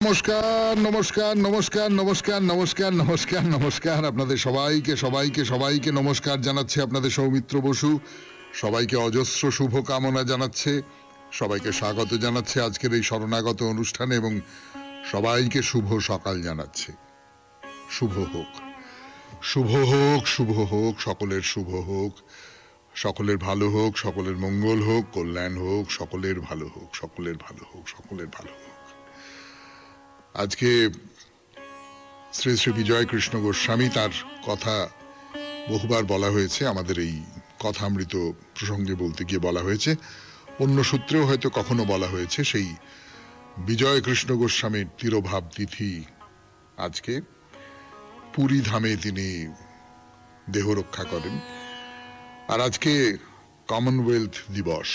নমস্কার নমস্কার নমস্কার নমস্কার নমস্কার নমস্কার নমস্কার আপনাদের সবাইকে সবাইকে সবাইকে নমস্কার জানাচ্ছে আপনাদের সৌমিত্র বসু। সবাইকে অজস্র শুভকামনা জানাচ্ছে, সবাইকে স্বাগত জানাচ্ছে আজকের এই শরণাগত অনুষ্ঠানে এবং সবাইকে শুভ সকাল জানাচ্ছে। শুভ হোক, শুভ হোক, শুভ হোক, সকলের শুভ হোক, সকলের ভালো হোক, সকলের মঙ্গল হোক, কল্যাণ হোক, সকলের ভালো হোক, সকলের ভালো হোক, সকলের ভালো হোক। আজকে শ্রী শ্রী বিজয় কৃষ্ণ গোস্বামী, তার কথা বহুবার বলা হয়েছে, আমাদের এই কথামৃত প্রসঙ্গে বলতে গিয়ে বলা হয়েছে, অন্য সূত্রেও হয়তো কখনো বলা হয়েছে। সেই বিজয় কৃষ্ণ গোস্বামীর তিরোভাব তিথি আজকে। পুরী ধামে তিনি দেহ রক্ষা করেন। আর আজকে কমনওয়েলথ দিবস,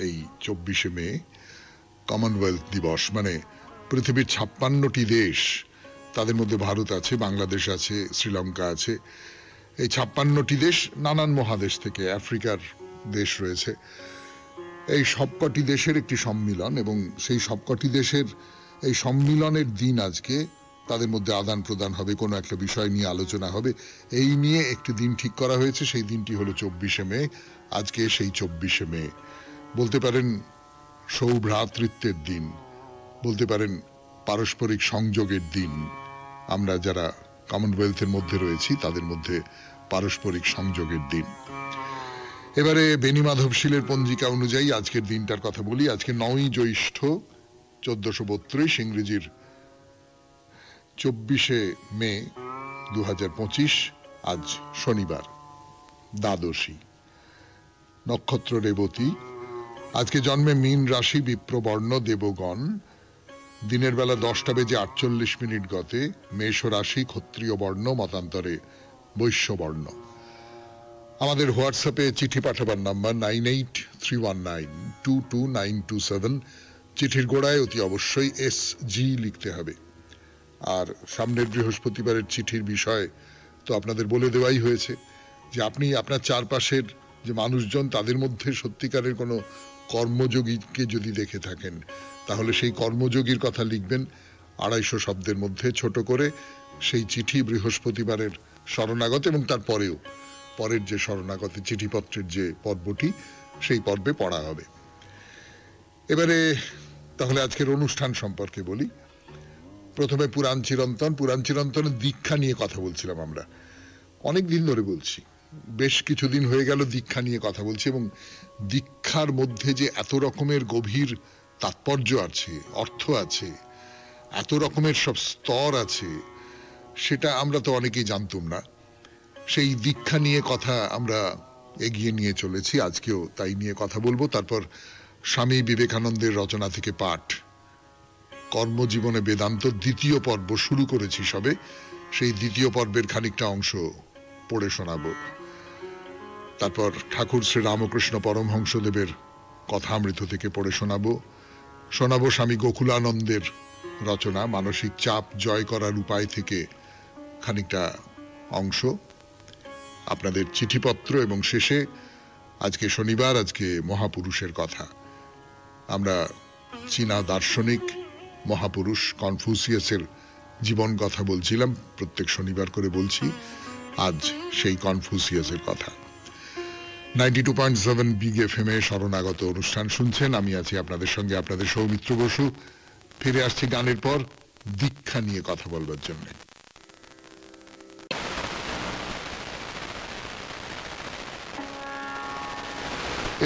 এই 24শে মে কমনওয়েলথ দিবস, মানে পৃথিবীর 56টি দেশ, তাদের মধ্যে ভারত আছে, বাংলাদেশ আছে, শ্রীলঙ্কা আছে, এই 56টি দেশ নানান মহাদেশ থেকে, আফ্রিকার দেশ রয়েছে, এই সবকটি দেশের একটি সম্মিলন এবং সেই সবকটি দেশের এই সম্মিলনের দিন আজকে। তাদের মধ্যে আদান প্রদান হবে, কোনো একটা বিষয় নিয়ে আলোচনা হবে, এই নিয়ে একটি দিন ঠিক করা হয়েছে। সেই দিনটি হলো 24শে মে। আজকে সেই 24শে মে বলতে পারেন সৌভ্রাতৃত্বের দিন, বলতে পারেন পারস্পরিক সংযোগের দিন। আমরা যারা কমনওয়েলথের মধ্যে রয়েছি তাদের মধ্যে পারস্পরিক সংযোগের দিন। এবারে বেনি মাধবশীলের পঞ্জিকা অনুযায়ী আজকের দিনটার কথা বলি। আজকে 9ই জ্যৈষ্ঠ 1432, ইংরেজির 24শে মে 2025, আজ শনিবার, দ্বাদশী, নক্ষত্র রেবতী। আজকে জন্মে মীন রাশি, বিপ্রবর্ণ, দেবগণ। দিনের বেলা 10টা বেজে 48 গতে মেষ রাশি, ক্ষত্রিয় বর্ণ, মতান্তরে বৈশ্য বর্ণ। আমাদের হোয়াটসঅ্যাপে চিঠি পাঠাবার নাম্বার 9831922927। চিঠির গোড়ায় অতি অবশ্যই SG লিখতে হবে। আর সামনের বৃহস্পতিবারের চিঠির বিষয় তো আপনাদের বলে দেওয়াই হয়েছে, যে আপনি আপনার চারপাশের যে মানুষজন, তাদের মধ্যে সত্যিকারের কোনো কর্মযোগীকে যদি দেখে থাকেন, তাহলে সেই কর্মযোগীর কথা লিখবেন 250 শব্দের মধ্যে ছোট করে। সেই চিঠি বৃহস্পতিবারের শরণাগত এবং তারপরেও পরের যে শরণাগত চিঠিপত্রের যে পর্বটি, সেই পর্বে পড়া হবে। এবারে তাহলে আজকের অনুষ্ঠান সম্পর্কে বলি। প্রথমে পুরাণ চিরন্তন। পুরাণ চিরন্তনের দীক্ষা নিয়ে কথা বলছিলাম আমরা, অনেক দিন ধরে বলছি, বেশ কিছুদিন হয়ে গেল দীক্ষা নিয়ে কথা বলছি। এবং দীক্ষার মধ্যে যে এত রকমের গভীর তাৎপর্য আছে, অর্থ আছে, এত রকমের সব স্তর আছে, সেটা আমরা তো অনেকেই জানতাম না। সেই দীক্ষা নিয়ে কথা আমরা এগিয়ে নিয়ে চলেছি, আজকেও তাই নিয়ে কথা বলবো। তারপর স্বামী বিবেকানন্দের রচনা থেকে পাঠ, কর্মজীবনে বেদান্ত, দ্বিতীয় পর্ব শুরু করেছি সবে, সেই দ্বিতীয় পর্বের খানিকটা অংশ পড়ে শোনাবো। তারপর ঠাকুর শ্রী রামকৃষ্ণ পরমহংসদেবের কথামৃত থেকে পড়ে শোনাবো স্বামী গোকুলানন্দের রচনা মানসিক চাপ জয় করার উপায় থেকে খানিকটা অংশ, আপনাদের চিঠিপত্র, এবং শেষে আজকে শনিবার, আজকে মহাপুরুষের কথা। আমরা চীনা দার্শনিক মহাপুরুষ কনফুসিয়াসের জীবন কথা বলছিলাম, প্রত্যেক শনিবার করে বলছি। আজ সেই কনফুসিয়াসের কথা। 92.7 বিগ FM শরণাগত অনুষ্ঠান শুনছেন। আমি আছি আপনাদের সঙ্গে, আপনাদের সৌমিত্র বসু। ফিরে আসছি গানের পর দীক্ষা নিয়ে কথা বলবার জন্য।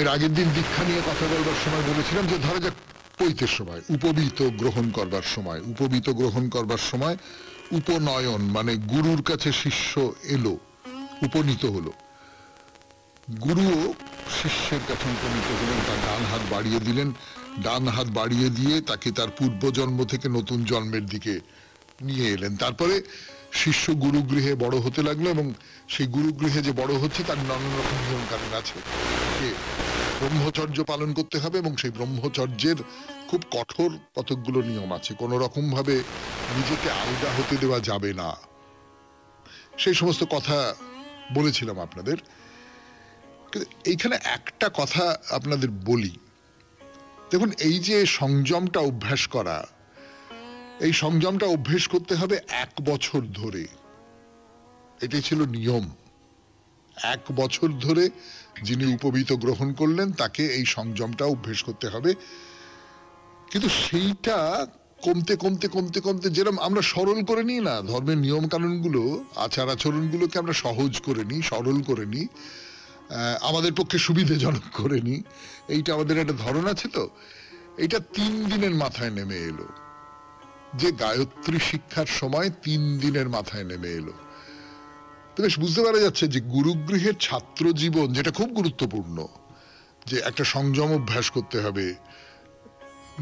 এর আগের দিন দীক্ষা নিয়ে কথা বলবার সময় বলেছিলাম যে ধরা যাক পৈতের সময়, উপবীত গ্রহণ করবার সময়, উপবীত গ্রহণ করবার সময় উপনয়ন, মানে গুরুর কাছে শিষ্য এলো, উপনীত হলো। গুরুও শিষ্যের কাছে উপনীত হলেন, তার ডান হাত বাড়িয়ে দিলেন, ডান হাত বাড়িয়ে দিয়ে তাকে তার পূর্বজন্ম থেকে নতুন জন্মের দিকে নিয়ে এলেন। তারপরে শিষ্য গুরুগৃহে বড় হতে লাগলো এবং সেই গুরুগৃহে যে বড় হচ্ছে তার নানান রকম নিয়ম কানুন আছে, যে ব্রহ্মচর্য পালন করতে হবে এবং সেই ব্রহ্মচর্যের খুব কঠোর কতকগুলো নিয়ম আছে, কোনো রকম ভাবে নিজেকে আলগা হতে দেওয়া যাবে না, সেই সমস্ত কথা বলেছিলাম আপনাদের। এইখানে একটা কথা আপনাদের বলি, দেখুন, এই যে সংযমটা অভ্যাস করা, এই সংযমটা অভ্যেস করতে হবে 1 বছর ধরে, এটাই ছিল নিয়ম। 1 বছর ধরে যিনি উপবীত গ্রহণ করলেন তাকে এই সংযমটা অভ্যেস করতে হবে। কিন্তু সেইটা কমতে কমতে কমতে কমতে, যেরকম আমরা সরল করে নিই না ধর্মের নিয়ম কানুনগুলো, আচার আচরণগুলোকে আমরা সহজ করে নিই, সরল করে নিই, আমাদের পক্ষে সুবিধাজনক করে নিই, এইটা আমাদের একটা ধরন আছে। তো এটা 3 দিনের মাথায় নেমে এলো, যে গায়ত্রী শিক্ষার সময় 3 দিনের মাথায় নেমে এলো। তো বেশ বুঝতে পারা যাচ্ছে যে গুরুগৃহের ছাত্র জীবন, যেটা খুব গুরুত্বপূর্ণ, যে একটা সংযম অভ্যাস করতে হবে,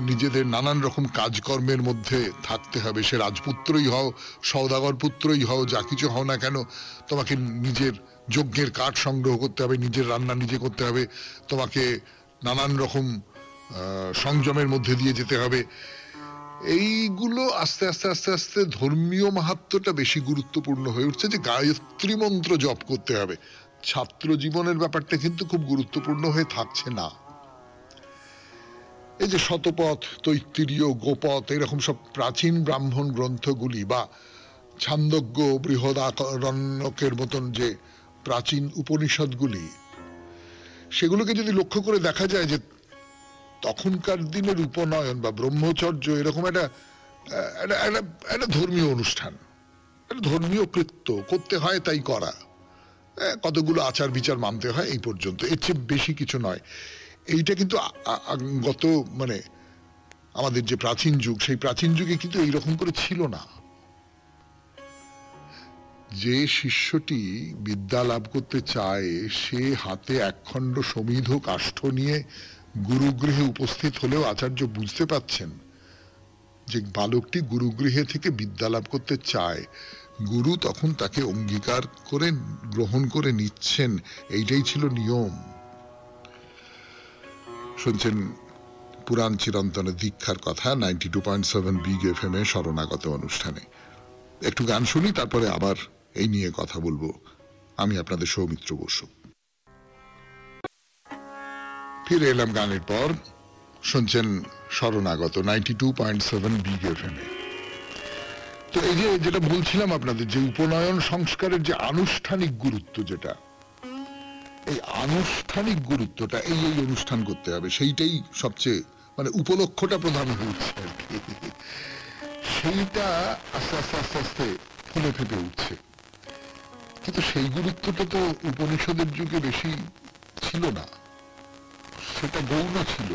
নিজেদের নানান রকম কাজকর্মের মধ্যে থাকতে হবে। সে রাজপুত্রই হও, সওদাগর পুত্রই হও, যা কিছু হও না কেন, তোমাকে নিজের যজ্ঞের কাঠ সংগ্রহ করতে হবে, নিজের রান্না নিজে করতে হবে, তোমাকে নানান রকম সংযমের মধ্যে দিয়ে যেতে হবে। এইগুলো আস্তে আস্তে আস্তে আস্তে ধর্মীয় মাহাত্ম্যটা বেশি গুরুত্বপূর্ণ হয়ে উঠছে, যে গায়ত্রী মন্ত্র জপ করতে হবে। ছাত্র জীবনের ব্যাপারটা কিন্তু খুব গুরুত্বপূর্ণ হয়ে থাকছে না। এই যে শতপথ, তৈত্তিরীয়, গোপথ, এরকম সব প্রাচীন ব্রাহ্মণ গ্রন্থগুলি, বা ছান্দোগ্য, বৃহদারণ্যকের মতন যে প্রাচীন উপনিষদগুলি, সেগুলোকে যদি লক্ষ্য করে দেখা যায় যে তখনকার দিনের উপনয়ন বা ব্রহ্মচর্য এরকম একটা ধর্মীয় অনুষ্ঠান, একটা ধর্মীয় কৃত্য, করতে হয় তাই করা, কতগুলো আচার বিচার মানতে হয়, এই পর্যন্ত, এর চেয়ে বেশি কিছু নয়। এইটা কিন্তু গত মানে আমাদের যে প্রাচীন যুগ, সেই প্রাচীন যুগে কিন্তু এইরকম করে ছিল না। যে শিষ্যটি বিদ্যা লাভ করতে চায়, সে হাতে একখণ্ড সমিধ কাষ্ঠ নিয়ে গুরুগৃহে উপস্থিত হলেও আচার্য বুঝতে পাচ্ছেন যে বালকটি গুরুগৃহে থেকে বিদ্যা লাভ করতে চায়। গুরু তখন তাকে অঙ্গীকার করে গ্রহণ করে নিচ্ছেন, এইটাই ছিল নিয়ম। শুনছেন পুরাণ চিরন্তনের দীক্ষার কথা 92.7 বিগ এফএম এ শরণাগত অনুষ্ঠানে। একটু গান শুনি, তারপরে আবার এই নিয়ে কথা বলবো। আমি আপনাদের সৌমিত্র বসু। ফিরে এলাম গানের পর। শুনছেন শরণাগত 92.7 বিগ এফএম এ। তো এই যে যেটা বলছিলাম আপনাদের, যে উপনয়ন সংস্কারের যে আনুষ্ঠানিক গুরুত্ব, যেটা এই আনুষ্ঠানিক গুরুত্বটা, এই অনুষ্ঠান করতে হবে, সেইটাই সবচেয়ে মানে উপলক্ষটা প্রধান হচ্ছে আর কি। সেইটা আস্তে আস্তে আস্তে আস্তে ফুলে ফেপে উঠছে। কিন্তু সেই গুরুত্বটা তো উপনিষদের যুগে বেশি ছিল না, সেটা গৌণ ছিল।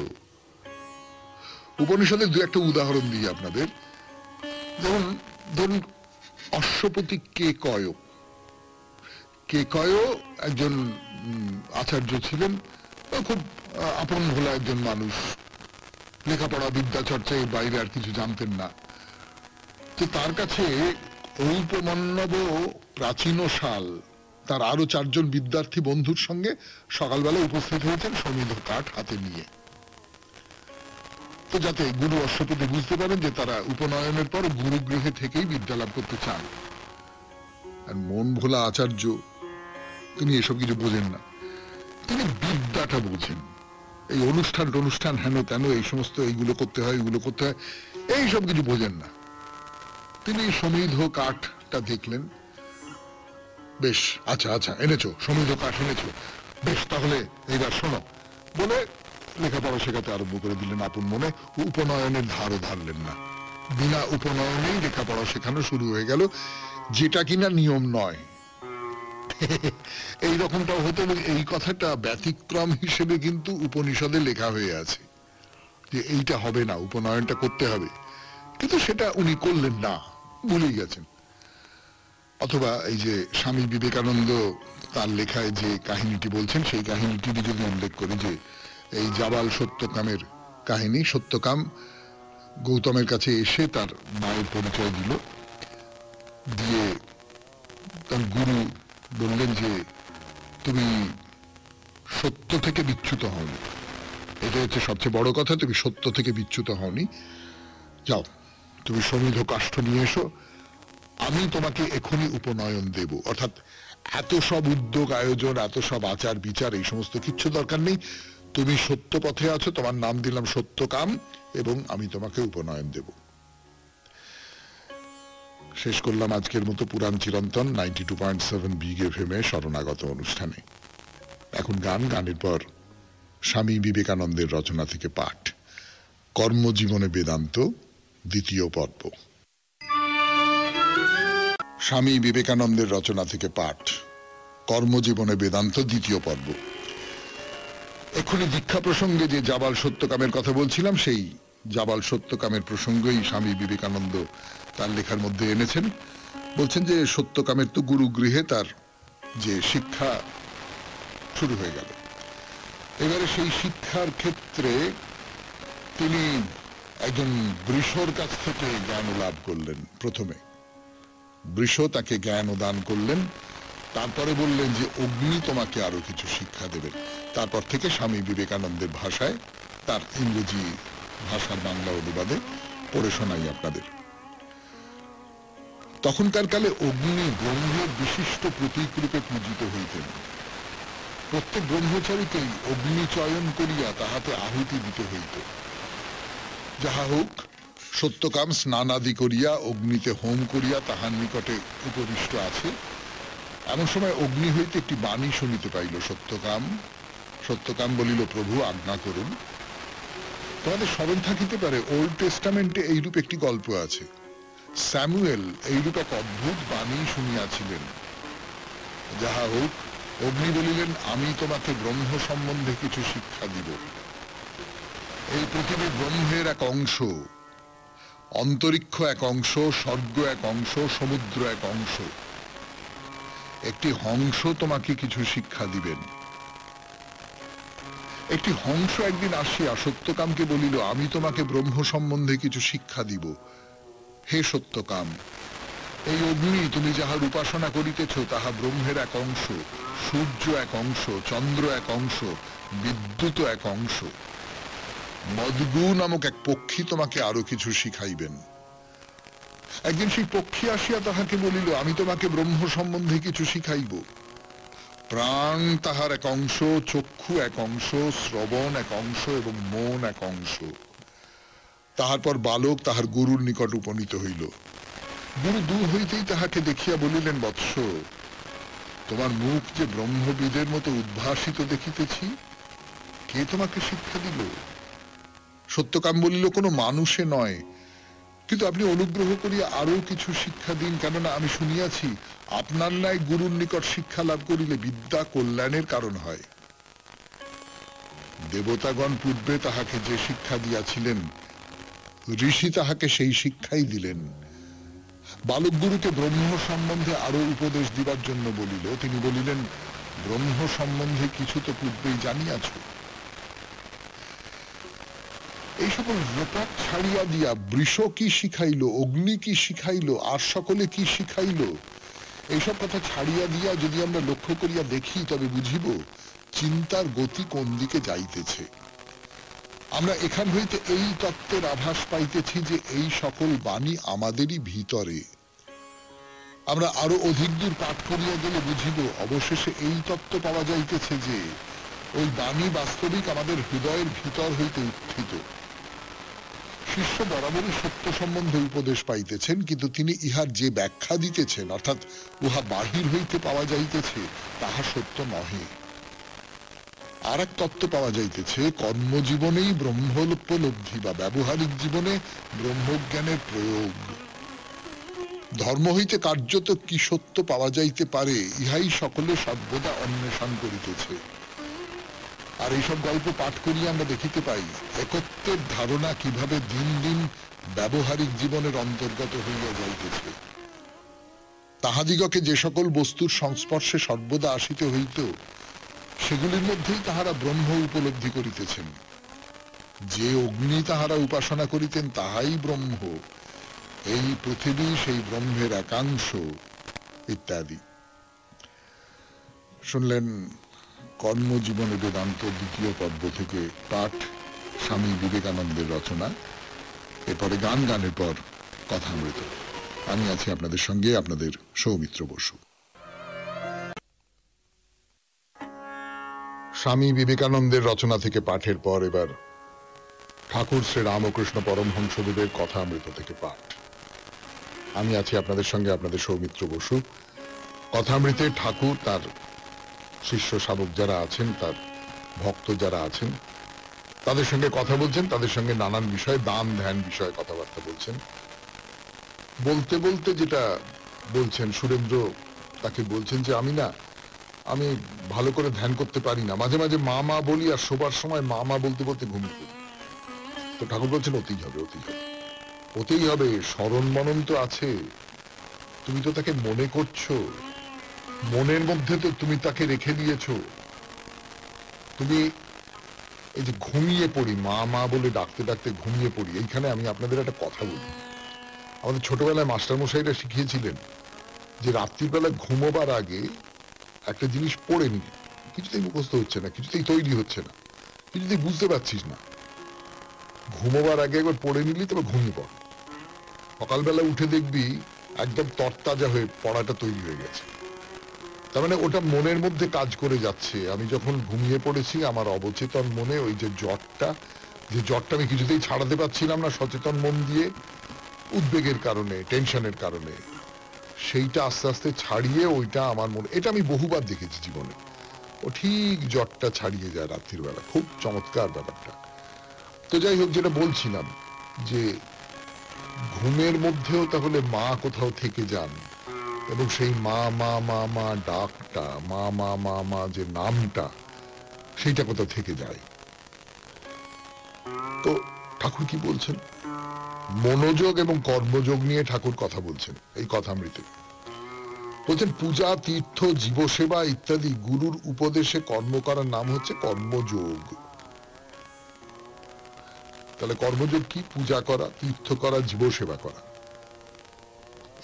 উপনিষদের দু একটা উদাহরণ দিই আপনাদের। যেমন ধরুন অশ্বপতি কেকয় একজন আচার্য ছিলেন, খুব আপন ভোলা একজন মানুষ, লেখাপড়া বিদ্যা চর্চায় বাইরে আর কিছু জানতেন না। তো তার কাছে ঔপমন্যব প্রাচীনশাল তার আরো 4 জন বিদ্যার্থী বন্ধুর সঙ্গে সকালবেলা উপস্থিত হয়েছেন সমিধ কাঠ হাতে নিয়ে। তো যাতে গুরু অশ্বপতি বুঝতে পারেন যে তারা উপনয়নের পর গুরুগৃহে থেকেই বিদ্যা লাভ করতে চান। আর মন ভোলা আচার্য, তিনি এসব কিছু বোঝেন না, তিনি বিদ্যাটা বোঝেন। এই অনুষ্ঠান হেন তেন, এই সমস্ত এইগুলো করতে হয়, এইগুলো করতে হয়, এইসব কিছু বোঝেন না। তিনি সমিধ কাঠটা দেখলেন, বেশ, আচ্ছা আচ্ছা এনেছো, সমিধ কাঠ এনেছো, বেশ, তাহলে এইবার শোনো বলে লেখাপড়া শেখাতে আরম্ভ করে দিলেন আপন মনে। উপনয়নের ধারও ধারলেন না, বিনা উপনয়নেই লেখাপড়া শেখানো শুরু হয়ে গেল, যেটা কিনা নিয়ম নয়। এই রকমটাও হতে, এই কথাটা ব্যতিক্রম হিসেবে কিন্তু উপনিষদে লেখা হয়ে আছে যে এইটা হবে না, উপনয়নটা করতে হবে, কিন্তু সেটা উনি করলেন না, ভুলেই গেছেন। অথবা এই যে স্বামী বিবেকানন্দ তার লেখায় যে কাহিনীটি বলছেন, সেই কাহিনীটি যদি উল্লেখ করি, যে এই জাবাল সত্যকামের কাহিনী। সত্যকাম গৌতমের কাছে এসে তার মায়ের পরিচয় দিল, দিয়ে তার গুরু বললেন যে তুমি সত্য থেকে বিচ্যুত হওনি, এটা হচ্ছে সবচেয়ে বড় কথা, তুমি সত্য থেকে বিচ্যুত হওনি, যাও তুমি সমিধ কাষ্ঠ নিয়ে এসো, আমি তোমাকে এখনই উপনয়ন দেব। অর্থাৎ এত সব উদ্যোগ আয়োজন, এত সব আচার বিচার, এই সমস্ত কিচ্ছু দরকার নেই, তুমি সত্য পথে আছো, তোমার নাম দিলাম সত্যকাম, এবং আমি তোমাকে উপনয়ন দেব। শেষ করলাম আজকের মতো পুরাণ চিরন্তন 92.7 বিগ এফএম-এ শরণাগত অনুষ্ঠানে। এখন গানের পর স্বামী বিবেকানন্দের রচনা থেকে পাঠ, কর্মজীবনে বেদান্ত, দ্বিতীয় পর্ব। স্বামী বিবেকানন্দের রচনা থেকে পাঠ, কর্মজীবনে বেদান্ত, দ্বিতীয় পর্ব। এক্ষুনি দীক্ষা প্রসঙ্গে যে জাবাল সত্যকামের কথা বলছিলাম, সেই জাবাল সত্যকামের প্রসঙ্গই স্বামী বিবেকানন্দ তার লেখার মধ্যে এনেছেন। বলছেন যে সত্যকামের তো গুরুগৃহে তার যে শিক্ষা শুরু হয়ে গেল, এবারে সেই শিক্ষার ক্ষেত্রে তিনি একজন বৃষর কাছ থেকে জ্ঞান লাভ করলেন। প্রথমে বৃষ তাকে জ্ঞান দান করলেন, তারপরে বললেন যে অগ্নি তোমাকে আরো কিছু শিক্ষা দেবেন। তারপর থেকে স্বামী বিবেকানন্দের ভাষায় তার ইংরেজি ভাষার বাংলা অনুবাদে পড়ে শোনাই আপনাদের। তখনকার কালে অগ্নি ব্রহ্মের বিশিষ্ট প্রতীক রূপে পূজিত হইতেন। প্রত্যেক ব্রহ্মচারীকেই অগ্নি চয়ন করিয়া তাহাতে আহুতি দিতে হইত। যাহা হোক, সত্যকাম স্নানাদি করিয়া অগ্নিতে হোম করিয়া তাহার নিকটে উপবিষ্ট আছে। এমন সময় অগ্নি হইতে একটি বাণী শুনিতে পাইল। সত্যকাম বলিল, প্রভু আজ্ঞা করুন। তোমাদের স্মরণ থাকিতে পারে, ওল্ড টেস্টামেন্টে এইরূপ একটি গল্প আছে। স্যামুয়েল এইরূপ এক অদ্ভুত বাণী শুনিয়াছিলেন। যাহা হোক, অগ্নি বলিলেন, আমি তোমাকে ব্রহ্ম সম্বন্ধে কিছু শিক্ষা দিব। এই পৃথিবী ব্রহ্মের এক অংশ, অন্তরিক্ষ এক অংশ, স্বর্গ এক অংশ, সমুদ্র এক অংশ। একটি হংস তোমাকে কিছু শিক্ষা দিবেন। একটি হংস একদিন আসিয়া সত্যকামকে বলিল, আমি তোমাকে ব্রহ্ম সম্বন্ধে কিছু শিক্ষা দিব। হে সত্যকাম, এই অগ্নি তুমি যাহার উপাসনা করিতেছ তাহা ব্রহ্মের এক অংশ, সূর্য এক অংশ, চন্দ্র এক অংশ, বিদ্যুৎ এক অংশ। মদগু নামক এক পক্ষী তোমাকে আরো কিছু শিখাইবেন। একদিন সেই পক্ষী আসিয়া তাহাকে বলিল, আমি তোমাকে ব্রহ্ম সম্বন্ধে কিছু শিখাইব। প্রাণ তাহার এক অংশ, চক্ষু এক অংশ, শ্রবণ এক অংশ এবং মন এক অংশ। তাহার পর বালক তাহার গুরুর নিকট উপনীত হইল। গুরু দূর হইতেই তাহাকে দেখিয়া বলিলেন, বৎস, তোমার মুখ যে ব্রহ্মবিদের মতো উদ্ভাসিত দেখিতেছি, কে তোমাকে শিক্ষা দিল? সত্যকাম বলিল, কোনো মানুষে নয়, কিন্তু আপনি অনুগ্রহ করিয়া আরো কিছু শিক্ষা দিন, কেননা আমি শুনিয়াছি আপনার ন্যায় গুরুর নিকট শিক্ষা লাভ করিলে বিদ্যা কল্যাণের কারণ হয়। দেবতাগণ পূর্বে তাহাকে যে শিক্ষা দিয়াছিলেন, ঋষি তাহাকে সেই শিক্ষাই দিলেন। বালক গুরুকে ব্রহ্ম সম্বন্ধে আরো উপদেশ দিবার জন্য বলিল। তিনি বলিলেন, ব্রহ্ম সম্বন্ধে কিছু তো পূর্বেই জানিয়াছ। এই সকল রূপক ছাড়িয়া দিয়া বৃষ কি শিখাইল, অগ্নি কি শিখাইল, আর সকলে কি শিখাইল, এইসব কথা ছাড়িয়া দিয়া যদি আমরা লক্ষ্য করিয়া দেখি, তবে বুঝিব চিন্তার গতি কোন দিকে যাইতেছে। আমরা এখান হইতে এই তত্ত্বের আভাস পাইতেছি যে এই সকল বাণী আমাদেরই ভিতরে। আমরা আরো অধিক দূর পাঠ করিয়া গেলে বুঝিব অবশেষে এই তত্ত্ব পাওয়া যাইতেছে যে ওই বাণী বাস্তবিক আমাদের হৃদয়ের ভিতর হইতে উত্থিত। শিষ্য বরাবরই সত্য সম্বন্ধে উপদেশ পাইতেছেন, কিন্তু তিনি ইহার যে ব্যাখ্যা দিতেছেন, অর্থাৎ উহা বাহির হইতে পাওয়া যাইতেছে, তাহা সত্য নহে। আর এক তত্ত্ব পাওয়া যাইতেছে, কর্মজীবনেই ব্রহ্মোপলব্ধি বা ব্যবহারিক জীবনে ব্রহ্মজ্ঞানের প্রয়োগ। ধর্ম হইতে কার্যত কি সত্য পাওয়া যাইতে পারে, ইহাই সকলে সর্বদা অন্বেষণ করিতেছে। আর এইসব গল্প পাঠ করিয়া আমরা দেখিতে পাই একত্বের ধারণা কিভাবে দিন দিন ব্যবহারিক জীবনের অন্তর্গত হইয়া যাইতেছে। তাহাদিগকে যে সকল বস্তুর সংস্পর্শে সর্বদা আসিতে হইত, সেগুলির মধ্যেই তাহারা ব্রহ্ম উপলব্ধি করিতেছেন। যে অগ্নি তাহারা উপাসনা করিতেন তাহাই ব্রহ্ম, এই পৃথিবী সেই ব্রহ্মের একাংশ, ইত্যাদি। শুনলেন কর্মজীবনে বেদান্ত দ্বিতীয় পর্ব থেকে পাঠ, স্বামী বিবেকানন্দের রচনা। এরপরে গানের পর কথামৃত। আমি আছি আপনাদের সঙ্গে, আপনাদের সৌমিত্র বসু। স্বামী বিবেকানন্দের রচনা থেকে পাঠের পর এবার ঠাকুর শ্রী রামকৃষ্ণ পরমহংসদেবের কথামৃত থেকে পাঠ। আমি আছি আপনাদের সঙ্গে, আপনাদের সৌমিত্র বসু। কথামৃতে ঠাকুর তার শিষ্য শাবক যারা আছেন, তার ভক্ত যারা আছেন, তাদের সঙ্গে কথা বলছেন, তাদের সঙ্গে নানান বিষয়, দান ধ্যান বিষয়ে কথাবার্তা বলছেন। বলতে বলতে যেটা বলছেন, সুরেন্দ্র তাকে বলছেন যে আমি ভালো করে ধ্যান করতে পারি না, মাঝে মাঝে মা মা বলি, আর শোবার সময় মা মা বলতে বলতে ঘুমিয়ে পড়ি। তো ঠাকুর বলছেন ওতেই হবে, ওতেই হবে, ওতেই হবে। স্মরণ মনন তো আছে, তুমি তো তাকে মনে করছো, মনের মধ্যে তো তুমি তাকে রেখে দিয়েছো। তুমি এই যে ঘুমিয়ে পড়ি, মা মা বলে ডাকতে ডাকতে ঘুমিয়ে পড়ি, এইখানে আমি আপনাদের একটা কথা বলি। আমাদের ছোটবেলায় মাস্টারমশাইরা শিখিয়েছিলেন যে রাত্রিবেলা ঘুমোবার আগে একটা জিনিস পড়ে নি, কিছুতেই মুখস্থ হচ্ছে না, কিছুতেই তৈরি হচ্ছে না, কিছুতেই বুঝতে পারছিস না, ঘুমোবার আগে একবার পড়ে নিলি, তবে ঘুমিয়ে পড়। সকালবেলা উঠে দেখবি একদম তরতাজা হয়ে পড়াটা তৈরি হয়ে গেছে। তার মানে ওটা মনের মধ্যে কাজ করে যাচ্ছে। আমি যখন ঘুমিয়ে পড়েছি, আমার অবচেতন মনে ওই যে জটটা আমি কিছুতেই ছাড়াতে পারছিলাম না সচেতন মন দিয়ে, উদ্বেগের কারণে, টেনশনের কারণে, সেইটা আস্তে আস্তে ছাড়িয়ে ওইটা আমার মনে, এটা আমি বহুবার দেখেছি জীবনে, ও ঠিক জটটা ছাড়িয়ে যায় রাত্রির বেলা। খুব চমৎকার ব্যাপারটা। তো যাই হোক, যেটা বলছিলাম যে ঘুমের মধ্যেও তাহলে মা কোথাও থেকে যান, এবং সেই মা মা মা মা ডাকটা, মা মা মা মা যে নামটা, সেইটা কোথাও থেকে যায়। তো ঠাকুর কি বলছেন? মনোযোগ এবং কর্মযোগ নিয়ে ঠাকুর কথা বলছেন এই কথামৃতে। বলছেন পূজা, তীর্থ, জীবসেবা ইত্যাদি গুরুর উপদেশে কর্ম করার নাম হচ্ছে কর্মযোগ। তাহলে কর্মযোগ কি? পূজা করা, তীর্থ করা, জীবসেবা করা,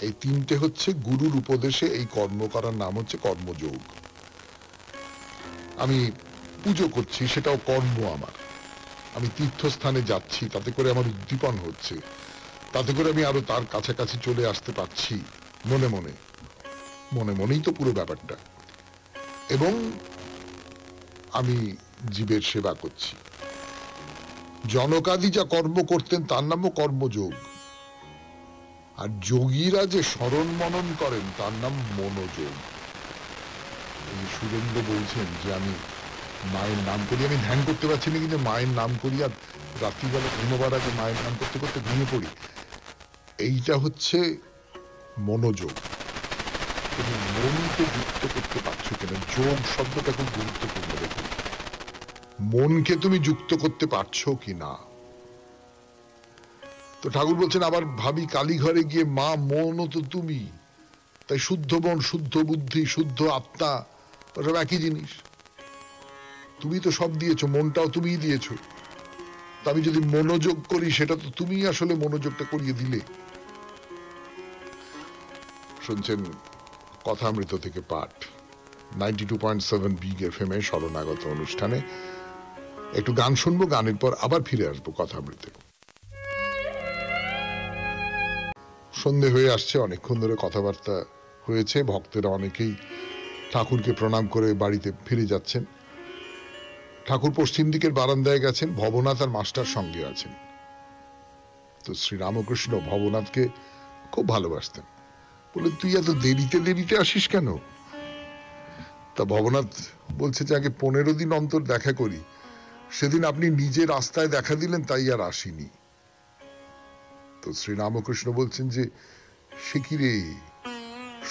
এই তিনটে হচ্ছে গুরুর উপদেশে এই কর্ম করার নাম হচ্ছে কর্মযোগ। আমি পুজো করছি, সেটাও কর্ম আমার। আমি তীর্থস্থানে যাচ্ছি, তাতে করে আমার উদ্দীপন হচ্ছে, তাতে করে আমি আরো তার কাছাকাছি চলে আসতে পারছি মনে মনে, মনে মনেই তো পুরো ব্যাপারটা। এবং আমি জীবের সেবা করছি। জনকাদি যা কর্ম করতেন তার নামও কর্মযোগ। আর যোগীরা যে স্মরণ মনন করেন তার নাম মনোযোগ। সুরেন্দ্র বলছেন যে আমি মায়ের নাম করি, আমি ধ্যান করতে পারছি না, কিন্তু মায়ের নাম করি, আর রাত্রিবেলা ঘুমোবার আগে মায়ের নাম করতে করতে ঘুমিয়ে পড়ি। এইটা হচ্ছে মনোযোগ। তুমি মনকে যুক্ত করতে পারছো কিনা, যোগ শব্দটা খুব গুরুত্বপূর্ণ। দেখুন, মনকে তুমি যুক্ত করতে পারছো কিনা। তো ঠাকুর বলছেন, আবার ভাবি কালীঘরে গিয়ে, মা মনও তো তুমি, তাই শুদ্ধ মন, শুদ্ধ বুদ্ধি, শুদ্ধ আত্মা, ওসব একই জিনিস। তুমি তো সব দিয়েছো, মনটাও তুমিই দিয়েছো। তা আমি যদি মনোযোগ করি, সেটা তো তুমি আসলে মনোযোগটা করিয়ে দিলে। শুনছেন কথামৃত থেকে পাঠ, 92.7 বিগ FM এ শরণাগত অনুষ্ঠানে। একটু গান শুনবো, গানের পর আবার ফিরে আসবো কথামৃতে। সন্ধে হয়ে আসছে, অনেকক্ষণ ধরে কথাবার্তা হয়েছে, ভক্তেরা অনেকেই ঠাকুরকে প্রণাম করে বাড়িতে ফিরে যাচ্ছেন। ঠাকুর পশ্চিম দিকের বারান্দায় গেছেন, ভবনাথ আর মাস্টার সঙ্গে আছেন। তো শ্রীরামকৃষ্ণ ভবনাথকে খুব ভালোবাসতেন, বলে তুই এত দেরিতে দেরিতে আসিস কেন? তা ভবনাথ বলছে যে আগে 15 দিন অন্তর দেখা করি, সেদিন আপনি নিজে রাস্তায় দেখা দিলেন, তাই আর আসিনি। তো শ্রীরামকৃষ্ণ বলছেন যে সে কি রে,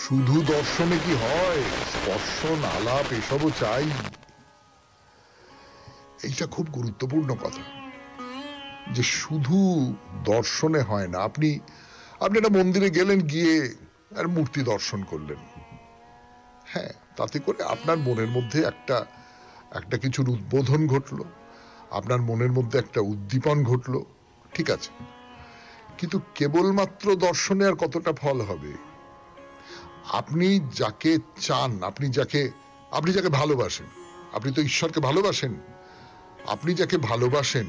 শুধু দর্শনে কি হয়, স্পর্শন আলাপ এসবও চাই। এইটা খুব গুরুত্বপূর্ণ কথা, যে শুধু দর্শনে হয় না। আপনি একটা মন্দিরে গেলেন, গিয়ে আর মূর্তি দর্শন করলেন, হ্যাঁ, তাতে করে আপনার মনের মধ্যে একটা কিছুর উদ্বোধন ঘটলো, আপনার মনের মধ্যে একটা উদ্দীপন ঘটলো, ঠিক আছে। কিন্তু কেবলমাত্র দর্শনে আর কতটা ফল হবে? আপনি যাকে চান, আপনি যাকে ভালোবাসেন, আপনি তো ঈশ্বরকে ভালোবাসেন, আপনি যাকে ভালোবাসেন,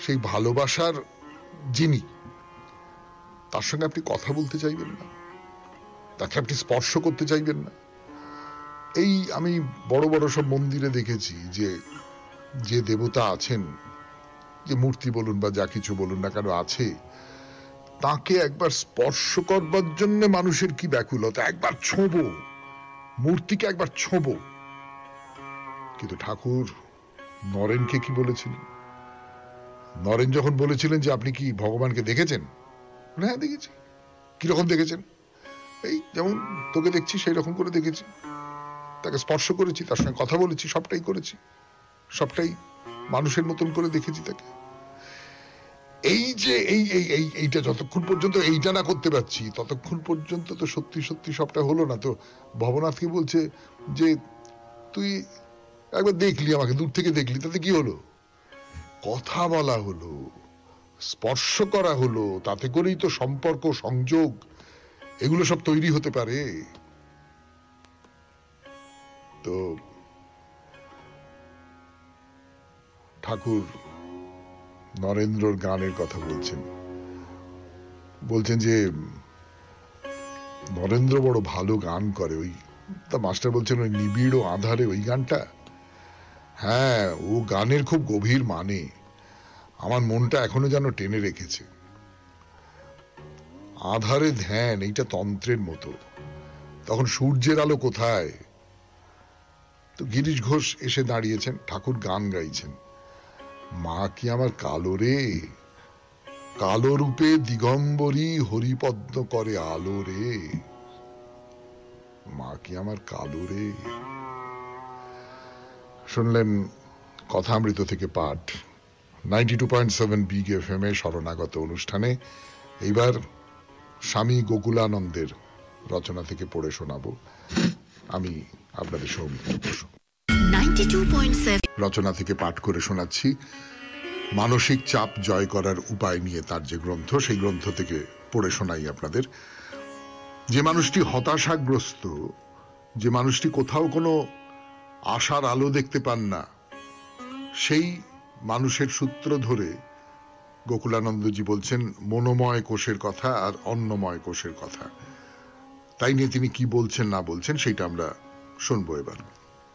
সেই ভালোবাসার যিনি, তার সঙ্গে আপনি কথা বলতে চাইবেন না, তাকে আপনি স্পর্শ করতে চাইবেন না। এই আমি বড় বড় সব মন্দিরে দেখেছি যে দেবতা আছেন, যে মূর্তি বলুন বা যা কিছু বলুন না কেন আছে, তাকে একবার স্পর্শ করবার জন্য মানুষের কি ব্যাকুলতা, একবার ছোঁবো, মূর্তিকে একবার ছোঁবো। কিন্তু ঠাকুর নরেনকে কি বলেছিলেন? নরেন যখন বলেছিলেন যে আপনি কি ভগবানকে দেখেছেন? হ্যাঁ দেখেছি। কিরকম দেখেছেন? এই যেমন তোকে দেখছি সেই রকম করে দেখেছি, তাকে স্পর্শ করেছি, তার সঙ্গে কথা বলেছি, সবটাই করেছি, সবটাই মানুষের মতন করে দেখেছি তাকে। এই যে এইটা যতক্ষণ পর্যন্ত এইটা না করতে পারছি ততক্ষণ পর্যন্ত তো সত্যি সত্যি সবটা হলো না। তো ভবনাথকে বলছে যে তুই একবার দেখলি, আমাকে দূর থেকে দেখলি, তাতে কি হলো? কথা বলা হলো, স্পর্শ করা হলো, তাতে করেই তো সম্পর্ক, সংযোগ এগুলো সব তৈরি হতে পারে। তো ঠাকুর নরেন্দ্রর গানের কথা বলছেন যে নরেন্দ্র বড় ভালো গান করে। ওই তা মাস্টার বলছেন ওই নিবিড় আঁধারে ওই গানটা, হ্যাঁ ও গানের খুব গভীর মানে আমার মনটা এখনো যেন টেনে রেখেছে। আধারে ধ্যান, এইটা তন্ত্রের মতো। তখন সূর্যের আলো কোথায়? তো গিরিশ ঘোষ এসে দাঁড়িয়েছেন, ঠাকুর গান গাইছেন, মা কি আমার কালো রে, কালো রূপে দিগম্বরী হরিপদ্ম করে আলো রে, মা কি আমার কালো রে। শুনলেন কথামৃত থেকে পাঠ 92.7 বিগ এফএম এ শরণাগত অনুষ্ঠানে। এইবার স্বামী গোকুলানন্দের রচনা থেকে পড়ে শোনাবো আমি আপনাদের সৌমিত্র বসু। 92.7 রচনা থেকে পাঠ করে শোনাচ্ছি মানসিক চাপ জয় করার উপায় নিয়ে তার যে গ্রন্থ, সেই গ্রন্থ থেকে পড়ে শোনাই আপনাদের। যে মানুষটি হতাশাগ্রস্ত, যে মানুষটি কোথাও কোনো আশার আলো দেখতে পান না, সেই মানুষের সূত্র ধরে গোকুলানন্দজি বলছেন মনোময় কোষের কথা আর অন্নময় কোষের কথা। তাই নিয়ে তিনি কি বলছেন না বলছেন সেইটা আমরা শুনবো। এবার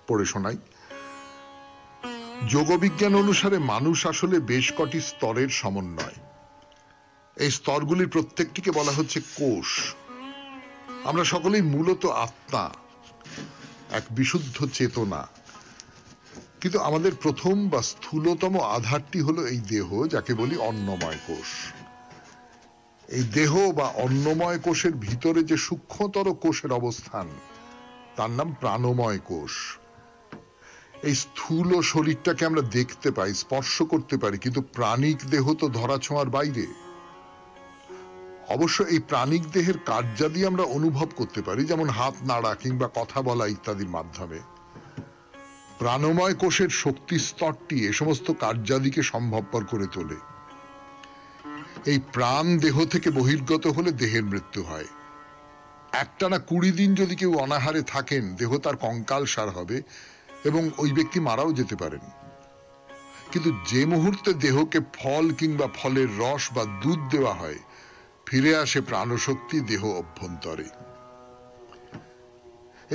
পড়ে শোনাই। যোগবিজ্ঞান অনুসারে মানুষ আসলে বেশ কটি স্তরের সমন্বয়। এই স্তরগুলির প্রত্যেকটিকে বলা হচ্ছে কোষ। আমরা সকলেই মূলত আত্মা, এক বিশুদ্ধ চেতনা। কিন্তু আমাদের প্রথম বা স্থূলতম আধারটি হলো এই দেহ, যাকে বলি অন্নময় কোষ। এই দেহ বা অন্নময় কোষের ভিতরে যে সূক্ষ্মতর কোষের অবস্থান, তার নাম প্রাণময় কোষ। এই স্থূল শরীরটাকে আমরা দেখতে পাই, স্পর্শ করতে পারি, কিন্তু প্রাণিক দেহ তো ধরাছোঁয়ার বাইরে। অবশ্য এই প্রাণিক দেহের কার্যাদি আমরা অনুভব করতে পারি, যেমন হাত নাড়া কিংবা কথা বলা ইত্যাদির মাধ্যমে। প্রাণময় কোষের শক্তি স্তরটি এ সমস্ত কার্যাদিকে সম্ভবপর করে তোলে। এই প্রাণ দেহ থেকে বহির্গত হলে দেহের মৃত্যু হয়। একটানা 20 দিন যদি কেউ অনাহারে থাকেন, দেহ তার কঙ্কালসার হবে এবং ওই ব্যক্তি মারাও যেতে পারেন। কিন্তু যে মুহূর্তে দেহকে ফল কিংবা ফলের রস বা দুধ দেওয়া হয়, ফিরে আসে প্রাণশক্তি দেহ অভ্যন্তরে।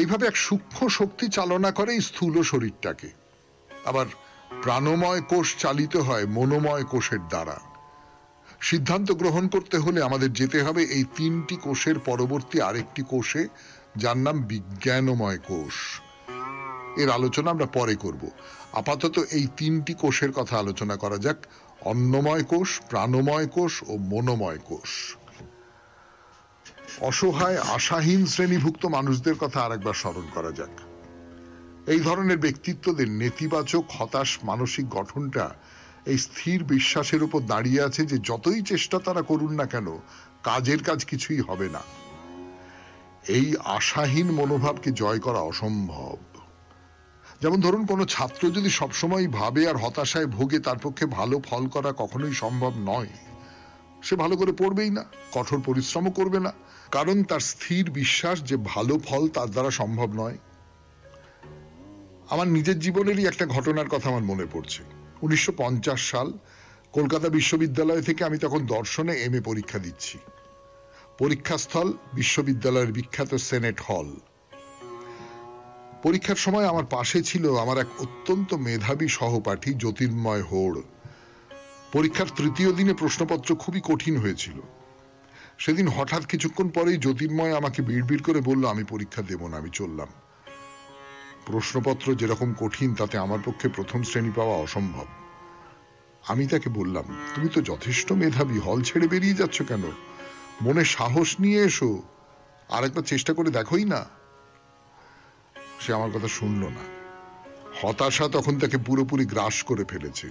এইভাবে এক সূক্ষ্ম শক্তি চালনা করে এই স্থূল শরীরটাকে। আবার প্রাণময় কোষ চালিত হয় মনোময় কোষের দ্বারা। সিদ্ধান্ত গ্রহণ করতে হলে আমাদের যেতে হবে এই 3টি কোষের পরবর্তী আরেকটি কোষে, যার নাম বিজ্ঞানময় কোষ। এর আলোচনা আমরা পরে করব। আপাতত এই 3টি কোষের কথা আলোচনা করা যাক: অন্নময় কোষ, প্রাণময় কোষ ও মনোময় কোষ। অসহায় আশাহীন শ্রেণীভুক্ত মানুষদের কথা আরেকবার স্মরণ করা যাক। এই ধরনের ব্যক্তিত্বদের নেতিবাচক হতাশ মানসিক গঠনটা এই স্থির বিশ্বাসের উপর দাঁড়িয়ে আছে যে যতই চেষ্টা তারা করুন না কেন, কাজের কাজ কিছুই হবে না। এই আশাহীন মনোভাবকে জয় করা অসম্ভব। যেমন ধরুন, কোনো ছাত্র যদি সবসময় ভাবে আর হতাশায় ভোগে, তার পক্ষে ভালো ফল করা কখনোই সম্ভব নয়। সে ভালো করে পড়বেই না, কঠোর পরিশ্রমও করবে না, কারণ তার স্থির বিশ্বাস যে ভালো ফল তার দ্বারা সম্ভব নয়। আমার নিজের জীবনেরই একটা ঘটনার কথা আমার মনে পড়ছে। 1950 সাল, কলকাতা বিশ্ববিদ্যালয় থেকে আমি তখন দর্শনে MA পরীক্ষা দিচ্ছি। পরীক্ষাস্থল বিশ্ববিদ্যালয়ের বিখ্যাত সেনেট হল। পরীক্ষার সময় আমার পাশে ছিল আমার এক অত্যন্ত মেধাবী সহপাঠী জ্যোতির্ময় হোড়। পরীক্ষার 3য় দিনে প্রশ্নপত্র খুবই কঠিন হয়েছিল। সেদিন হঠাৎ কিছুক্ষণ পরেই জ্যোতির্ময় আমাকে বিড়বিড় করে বলল, আমি পরীক্ষা দেব না, আমি চললাম। প্রশ্নপত্র যেরকম কঠিন তাতে আমার পক্ষে প্রথম শ্রেণী পাওয়া অসম্ভব। আমি তাকে বললাম, তুমি তো যথেষ্ট মেধাবী, হল ছেড়ে বেরিয়ে যাচ্ছ কেন? মনে সাহস নিয়ে এসো, আর একবার চেষ্টা করে দেখোই না। সে আমার কথা শুনল না। হতাশা তখন তাকে পুরোপুরি গ্রাস করে ফেলেছে।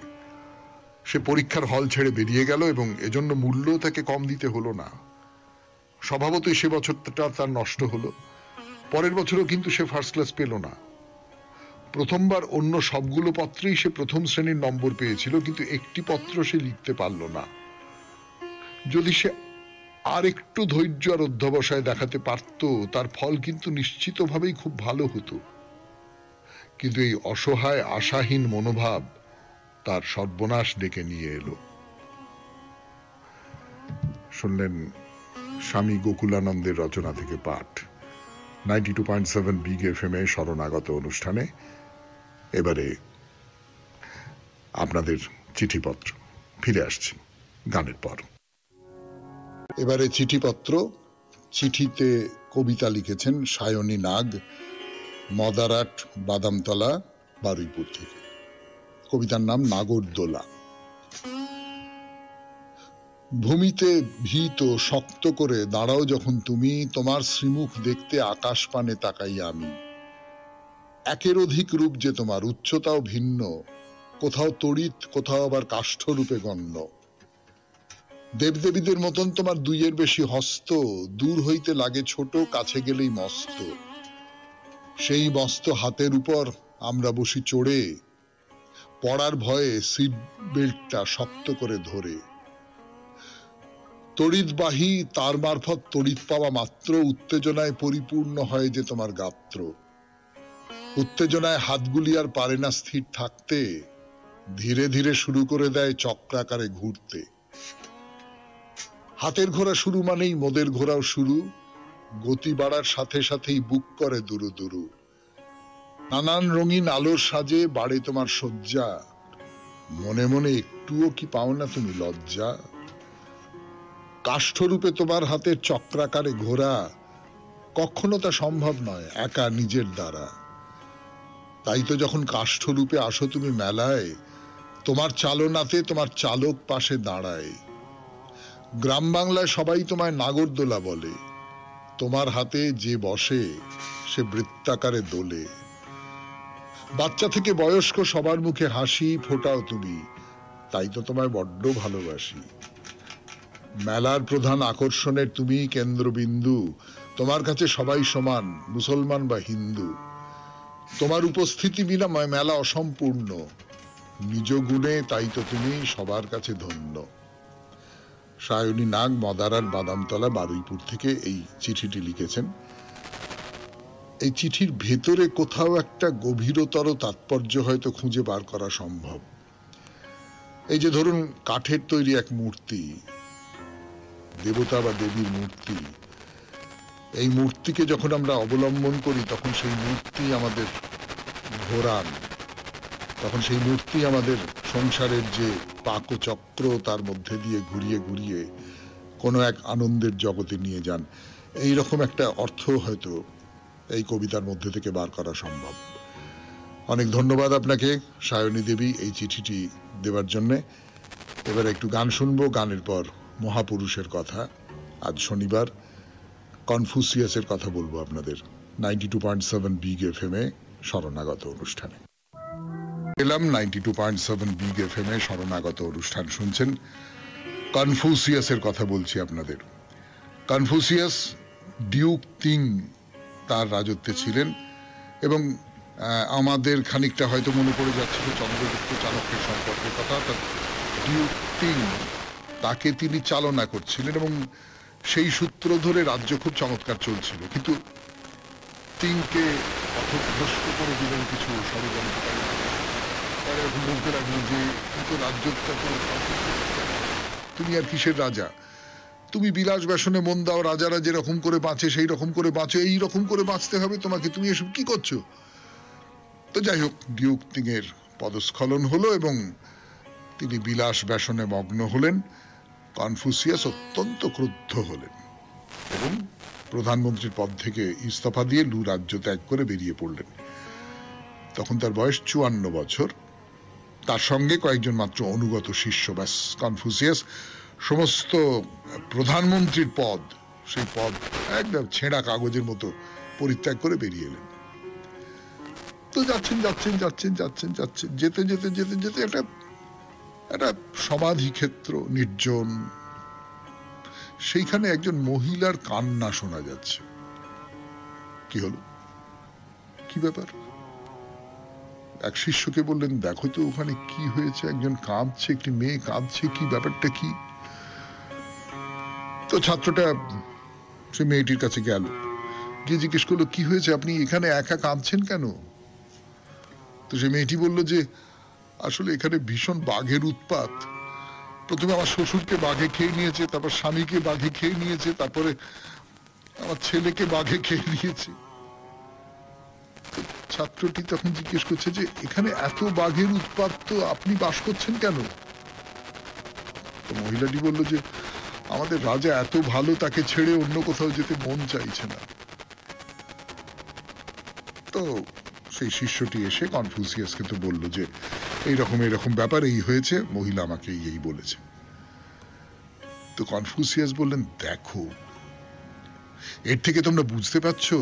সে পরীক্ষার হল ছেড়ে বেরিয়ে গেল এবং এজন্য মূল্য তাকে কম দিতে হলো না। স্বভাবতই সে বছরটা তার নষ্ট হলো। পরের বছরও কিন্তু সে ফার্স্ট ক্লাস পেল না। প্রথমবার অন্য সবগুলো পত্রেই সে প্রথম শ্রেণীর নম্বর পেয়েছিল, কিন্তু একটি পত্র সে লিখতে পারল না। যদি সে আর একটু ধৈর্য আর অধ্যবসায় দেখাতে পারত, তার ফল কিন্তু নিশ্চিতভাবেই খুব ভালো হতো। কিন্তু এই অসহায় আশাহীন মনোভাব তার সর্বনাশ ডেকে নিয়ে এলো। শুনলেন স্বামী গোকুলানন্দের রচনা থেকে পাঠ 92.7 বিগ এফএম এ শরণাগত অনুষ্ঠানে। এবারে আপনাদের চিঠিপত্র, ফিরে আসছি গানের পর। এবারে চিঠিপত্র। চিঠিতে কবিতা লিখেছেন সায়নী নাগ, মদারাট, বাদামতলা, বারুইপুর থেকে। কবিতার নাম নাগরদোলা। ভূমিতে ভীত শক্ত করে দাঁড়াও যখন তুমি, তোমার শ্রীমুখ দেখতে আকাশ পানে তাকাই আমি। একের অধিক রূপ যে তোমার, উচ্চতাও ভিন্ন, কোথাও তড়িৎ, কোথাও আবার কাষ্ঠ রূপে গণ্য। দেবদেবীদের মতন তোমার দুইয়ের বেশি হস্ত, দূর হইতে লাগে ছোট, কাছে গেলেই মস্ত। সেই মস্ত হাতের উপর আমরা বসি চড়ে, পড়ার ভয়ে সিট বেল্টটা শক্ত করে ধরে। তড়িৎবাহী তার মারফত তড়িৎ পাওয়া মাত্র উত্তেজনায় পরিপূর্ণ হয় যে তোমার গাত্র। উত্তেজনায় হাতগুলি আর পারে না স্থির থাকতে, ধীরে ধীরে শুরু করে দেয় চক্রাকারে ঘুরতে। হাতের ঘোড়া শুরু মানেই মোদের ঘোড়াও শুরু, গতি বাড়ার সাথে সাথেই বুক করে দুরু দুরু। নানান রঙিন আলোর সাজে বাড়ে তোমার শয্যা, মনে মনে একটুও কি পাও না তুমি লজ্জা? কাষ্ঠরূপে তোমার হাতের চক্রাকারে ঘোরা, কখনো তা সম্ভব নয় একা নিজের দ্বারা। তাই তো যখন কাষ্ঠরূপে আসো তুমি মেলায়, তোমার চালনাতে তোমার চালক পাশে দাঁড়ায়। গ্রাম বাংলায় সবাই তোমায় নাগরদোলা বলে, তোমার হাতে যে বসে সে বৃত্তাকারে দোলে। বাচ্চা থেকে বয়স্ক সবার মুখে হাসি ফোটাও তুমি, তাই তো তোমায় বড্ড ভালোবাসি। মেলার প্রধান আকর্ষণের তুমি কেন্দ্রবিন্দু, তোমার কাছে সবাই সমান, মুসলমান বা হিন্দু। তোমার উপস্থিতি বিনা মেলা অসম্পূর্ণ, নিজ গুণে তাই তো তুমি সবার কাছে ধন্য। সায়নী নাগ, মদারার, বাদামতলা, বারুইপুর থেকে এই চিঠিটি লিখেছেন। এই চিঠির ভেতরে কোথাও একটা গভীরতর তাৎপর্য হয়তো খুঁজে বার করা সম্ভব। এই যে ধরুন কাঠের তৈরি এক মূর্তি, দেবতা বা দেবীর মূর্তি, এই মূর্তিকে যখন আমরা অবলম্বন করি তখন সেই মূর্তি আমাদের ঘোরান, তখন সেই মূর্তি আমাদের সংসারের যে পাকচক্র তার মধ্যে দিয়ে ঘুরিয়ে ঘুরিয়ে কোনো এক আনন্দের জগতে নিয়ে যান। এই রকম একটা অর্থ হয়তো এই কবিতার মধ্যে থেকে বার করা সম্ভব। অনেক ধন্যবাদ আপনাকে সায়নী দেবী এই চিঠিটি দেওয়ার জন্যে। এবার একটু গান শুনবো, গানের পর মহাপুরুষের কথা। আজ শনিবার কনফুসিয়াসের কথা বলবো আপনাদের 92.7 বিগ এফএম এ শরণাগত অনুষ্ঠানে। এলাম 92.7 বিগ এফএম এ শরণাগত অনুষ্ঠান শুনছেন। কনফুসিয়াসের কথা বলছি আপনাদের। কনফুসিয়াস ডিউক তিং তার রাজত্বে ছিলেন এবং আমাদের খানিকটা হয়তো মনে পড়ে যাচ্ছিল চন্দ্রগুপ্ত চাণক্যের সম্পর্কের কথা। অর্থাৎ ডিউক তিং, তাকে তিনি চালনা করছিলেন এবং সেই সূত্র ধরে রাজ্য খুব চমৎকার চলছিল। কিন্তু তিংকে পথভ্রষ্ট করে দিলেন কিছু ষড়যন্ত্রকারী। তারা এখন বলতে লাগলেন যে কিন্তু রাজ্যটা তো তুমি আর কিসের রাজা, তুমি বিলাস ব্যসনে মন দাও, রাজারা যেরকম করে বাঁচে সেই রকম করে বাঁচো, এই রকম করে বাঁচতে হবে তোমাকে, তুমি এসব কি করছো? তো যাই হোক, ডিউক তিং এর পদস্খলন হলো এবং তিনি বিলাস ব্যসনে মগ্ন হলেন। কনফুসিয়াস অত্যন্ত ক্রুদ্ধ হলেন এবং প্রধানমন্ত্রীর পদ থেকে ইস্তফা দিয়ে লু রাজ্য ত্যাগ করে বেরিয়ে পড়লেন। তখন তার বয়স 54 বছর। তার সঙ্গে কয়েকজন মাত্র অনুগত শিষ্য। ব্যাস, কনফুসিয়াস সমস্ত প্রধানমন্ত্রীর পদ, সেই পদ একদম ছেঁড়া কাগজের মতো পরিত্যাগ করে বেরিয়ে এলেন। তো যাচ্ছেন যাচ্ছেন যাচ্ছেন যাচ্ছেন যাচ্ছেন, যেতে যেতে যেতে যেতে একটা সমাধি ক্ষেত্র, নির্জন, সেইখানে একজন মহিলার কান্না শোনা যাচ্ছে। কি হলো, কি ব্যাপার? এক শিষ্যকে বললেন, দেখো তো ওখানে কি হয়েছে, একজন কাঁদছে, একটি মেয়ে কাঁদছে, কি ব্যাপারটা কি? তো ছাত্রটা সে মেয়েটির কাছে গেল, গিয়ে জিজ্ঞেস করলো, কি হয়েছে, আপনি এখানে একা কাঁদছেন কেন? তো সে মেয়েটি বলল যে আসলে এখানে ভীষণ বাঘের উৎপাত। প্রথমে আমার শ্বশুরকে বাঘে খেয়ে নিয়েছে, তারপর স্বামীকে বাঘে খেয়ে নিয়েছে, তারপরে আমার ছেলেকে বাঘে খেয়ে নিয়েছে। ছাত্রটি তখন জিজ্ঞেস করছে যে এখানে এত বাঘের উৎপাত, তো আপনি বাস করছেন কেন? তো মহিলাটি বলল যে আমাদের রাজা এত ভালো, তাকে ছেড়ে অন্য কোথাও যেতে মন চাইছে না। তো সেই শিষ্যটি এসে কনফুসিয়াসকে তো বলল যে এইরকম এরকম ব্যাপার, এই হয়েছে, মহিলা আমাকে এই বলেছে। তো কনফুসিয়াস বললেন, দেখো, এর থেকে তোমরা বুঝতে পারছো,